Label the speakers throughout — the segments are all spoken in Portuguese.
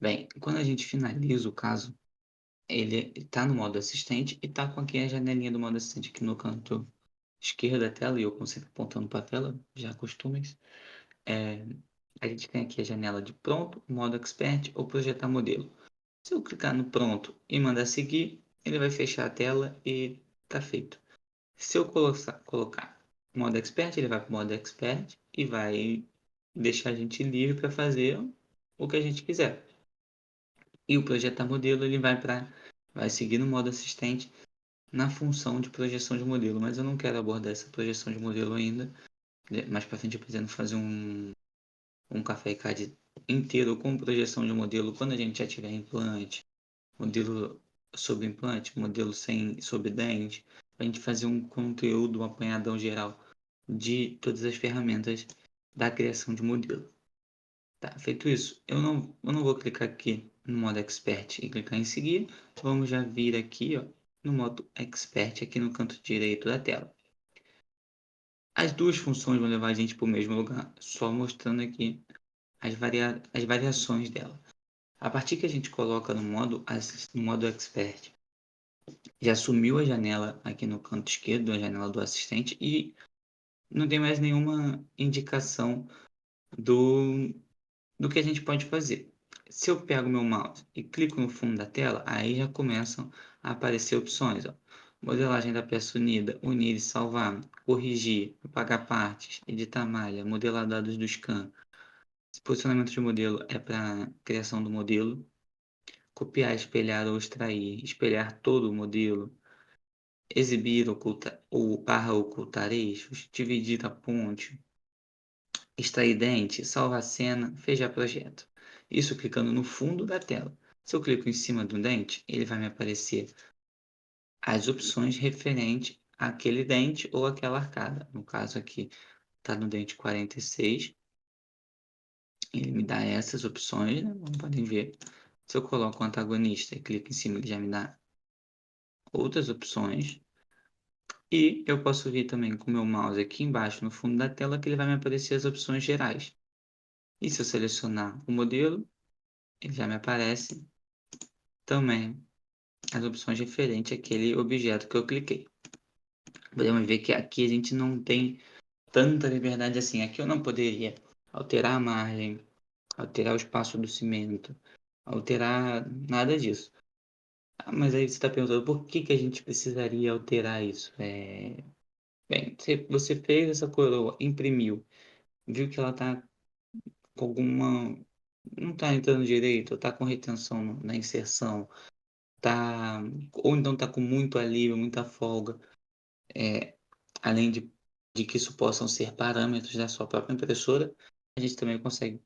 Speaker 1: Bem, quando a gente finaliza o caso, ele está no modo assistente e está com aqui a janelinha do modo assistente aqui no canto esquerdo da tela, e eu como sempre apontando para a tela, já acostumem-se. A gente tem aqui a janela de pronto, modo expert ou projetar modelo. Se eu clicar no pronto e mandar seguir, ele vai fechar a tela e está feito. Se eu colocar modo expert, ele vai para o modo expert e vai deixar a gente livre para fazer o que a gente quiser. E o projetar modelo ele vai seguir no modo assistente na função de projeção de modelo, mas eu não quero abordar essa projeção de modelo ainda. Mais para frente eu pretendo fazer um Café CAD inteiro com projeção de modelo quando a gente já tiver implante, modelo sobre implante, modelo sem sobre dente, para a gente fazer um conteúdo, um apanhadão geral de todas as ferramentas da criação de modelo. Tá, feito isso, eu não vou clicar aqui no modo Expert e clicar em seguir. Vamos já vir aqui, ó, no modo Expert, aqui no canto direito da tela. As duas funções vão levar a gente para o mesmo lugar, só mostrando aqui as variações dela. A partir que a gente coloca no modo Expert, já sumiu a janela aqui no canto esquerdo, a janela do assistente, e não tem mais nenhuma indicação do do que a gente pode fazer. Se eu pego meu mouse e clico no fundo da tela, aí já começam a aparecer opções. Ó. Modelagem da peça unida, unir e salvar, corrigir, apagar partes, editar malha, modelar dados do scan. Esse posicionamento de modelo é para criação do modelo. Copiar, espelhar ou extrair, espelhar todo o modelo. Exibir, ocultar ou barra ocultar eixos, dividir a ponte, extrair dente, salvar cena, fechar projeto. Isso clicando no fundo da tela. Se eu clico em cima do dente, ele vai me aparecer as opções referentes àquele dente ou àquela arcada. No caso aqui, está no dente 46. Ele me dá essas opções, né? Como podem ver. Se eu coloco o antagonista e clico em cima, ele já me dá outras opções. E eu posso vir também com o meu mouse aqui embaixo no fundo da tela que ele vai me aparecer as opções gerais. E se eu selecionar o modelo, ele já me aparece também as opções referentes àquele objeto que eu cliquei. Podemos ver que aqui a gente não tem tanta liberdade assim. Aqui eu não poderia alterar a margem, alterar o espaço do cimento, alterar nada disso. Ah, mas aí você está perguntando por que a gente precisaria alterar isso? Bem, você fez essa coroa, imprimiu, viu que ela está com alguma. Não está entrando direito, está com retenção na inserção, tá, ou então está com muito alívio, muita folga. Além de que isso possam ser parâmetros da sua própria impressora, a gente também consegue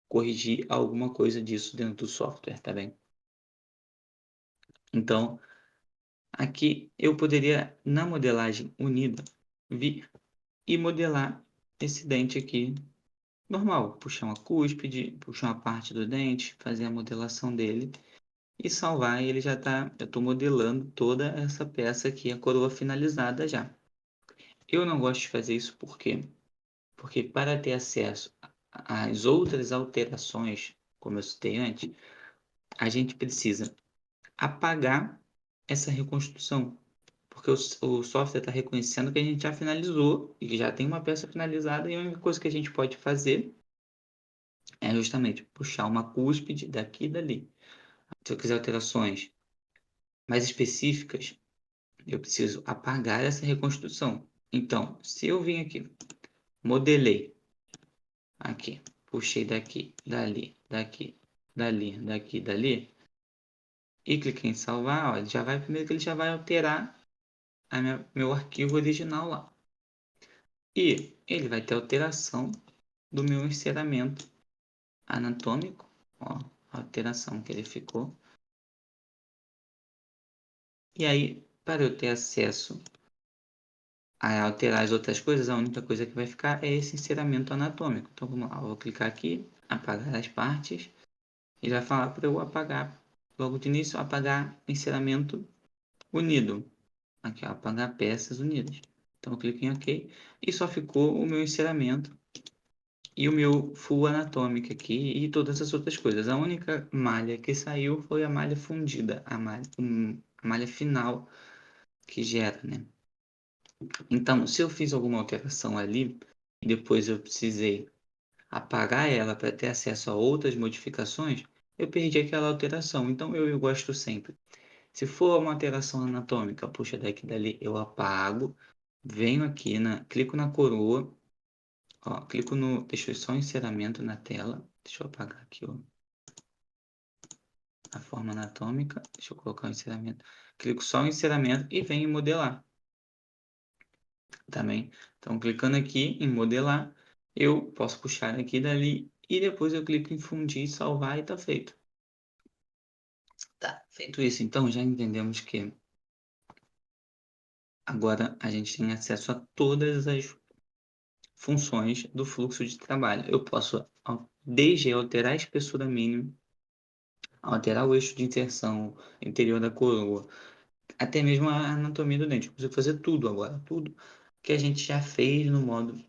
Speaker 1: corrigir alguma coisa disso dentro do software, tá bem? Então, aqui eu poderia, na modelagem unida, vir e modelar esse dente aqui normal, puxar uma cúspide, puxar uma parte do dente, fazer a modelação dele e salvar, e ele já está, eu estou modelando toda essa peça aqui, a coroa finalizada já. Eu não gosto de fazer isso porque para ter acesso às outras alterações, como eu citei antes, a gente precisa apagar essa reconstrução, porque o software está reconhecendo que a gente já finalizou e que já tem uma peça finalizada, e a única coisa que a gente pode fazer é justamente puxar uma cúspide daqui e dali. Se eu quiser alterações mais específicas, eu preciso apagar essa reconstrução. Então, se eu vim aqui, modelei aqui, puxei daqui, dali, daqui, dali, daqui, dali, e cliquei em salvar, ó, ele já vai, primeiro que ele já vai alterar meu arquivo original lá. E ele vai ter alteração do meu enceramento anatômico, ó, a alteração que ele ficou. E aí, para eu ter acesso a alterar as outras coisas, a única coisa que vai ficar é esse enceramento anatômico. Então vamos lá, eu vou clicar aqui, apagar as partes, e vai falar para eu apagar, logo de início, apagar enceramento unido. Aqui, ó, apagar peças unidas. Então eu clico em OK e só ficou o meu enceramento e o meu full anatômico aqui e todas as outras coisas. A única malha que saiu foi a malha fundida, a malha final que gera, né? Então, se eu fiz alguma alteração ali e depois eu precisei apagar ela para ter acesso a outras modificações, eu perdi aquela alteração. Então, eu gosto sempre. Se for uma alteração anatômica, puxa daqui dali, eu apago, venho aqui, clico na coroa, ó, clico no, deixa eu só um enceramento na tela, deixa eu apagar aqui, ó, a forma anatômica, deixa eu colocar o enceramento, clico só no enceramento e venho em modelar, também. Então, clicando aqui em modelar, eu posso puxar aqui dali e depois eu clico em fundir, salvar e tá feito. Tá, feito isso, então já entendemos que agora a gente tem acesso a todas as funções do fluxo de trabalho. Eu posso desde alterar a espessura mínima, alterar o eixo de inserção interior da coroa, até mesmo a anatomia do dente. Eu consigo fazer tudo agora, tudo que a gente já fez no modo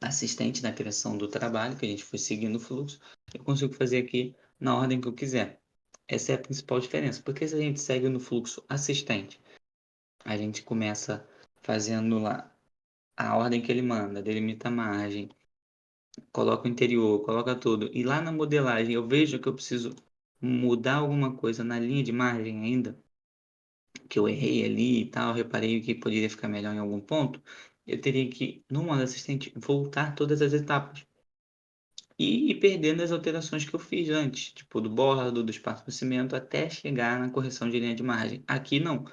Speaker 1: assistente na criação do trabalho, que a gente foi seguindo o fluxo, eu consigo fazer aqui na ordem que eu quiser. Essa é a principal diferença, porque se a gente segue no fluxo assistente, a gente começa fazendo lá a ordem que ele manda, delimita a margem, coloca o interior, coloca tudo. E lá na modelagem eu vejo que eu preciso mudar alguma coisa na linha de margem ainda, que eu errei ali e tal, reparei que poderia ficar melhor em algum ponto, eu teria que, no modo assistente, voltar todas as etapas. E ir perdendo as alterações que eu fiz antes, tipo do bordo, do espaço do cimento, até chegar na correção de linha de margem. Aqui não.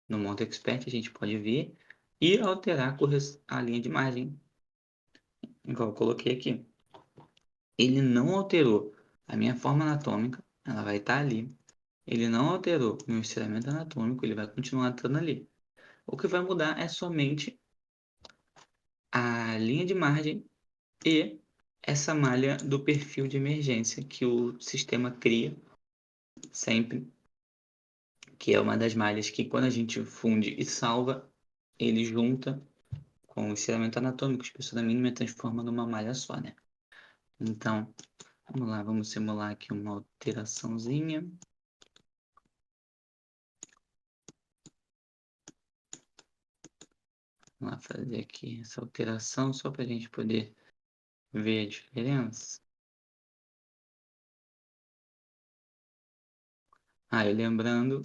Speaker 1: No Monte Expert a gente pode vir e alterar a linha de margem, igual eu coloquei aqui. Ele não alterou a minha forma anatômica, ela vai estar ali. Ele não alterou meu estiramento anatômico, ele vai continuar estando ali. O que vai mudar é somente a linha de margem e essa malha do perfil de emergência que o sistema cria sempre, que é uma das malhas que quando a gente funde e salva, ele junta com o estiramento anatômico, espessura mínima e transforma numa malha só, né? Então, vamos lá, vamos simular aqui uma alteraçãozinha. Vamos lá fazer aqui essa alteração só para a gente poder ver a diferença. Ah, e lembrando,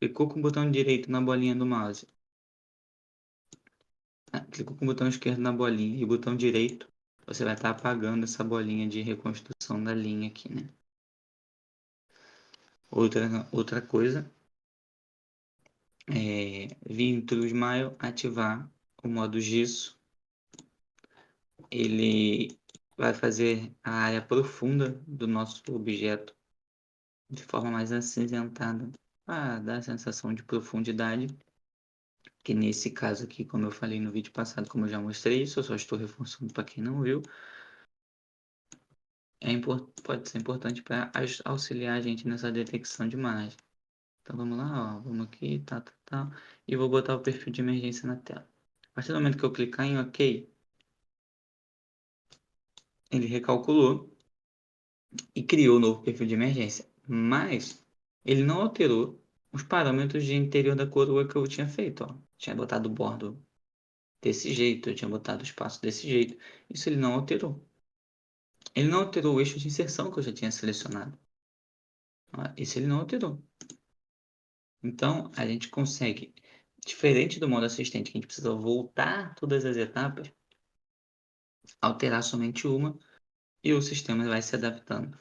Speaker 1: clicou com o botão direito na bolinha do mouse. Clicou com o botão esquerdo na bolinha e o botão direito, você vai estar apagando essa bolinha de reconstrução da linha aqui, né? Outra coisa é vir para o Smile, ativar o modo gesso. Ele vai fazer a área profunda do nosso objeto de forma mais acinzentada, para dar a sensação de profundidade, que nesse caso aqui, como eu falei no vídeo passado, como eu já mostrei isso, eu só estou reforçando para quem não viu, pode ser importante para auxiliar a gente nessa detecção de margem. Então vamos lá, ó, vamos aqui, tá, e vou botar o perfil de emergência na tela. A partir do momento que eu clicar em OK, ele recalculou e criou o novo perfil de emergência, mas ele não alterou os parâmetros de interior da coroa que eu tinha feito, ó. Tinha botado o bordo desse jeito, eu tinha botado o espaço desse jeito. Isso ele não alterou. Ele não alterou o eixo de inserção que eu já tinha selecionado. Isso ele não alterou. Então, a gente consegue, diferente do modo assistente, que a gente precisa voltar todas as etapas, alterar somente uma e o sistema vai se adaptando.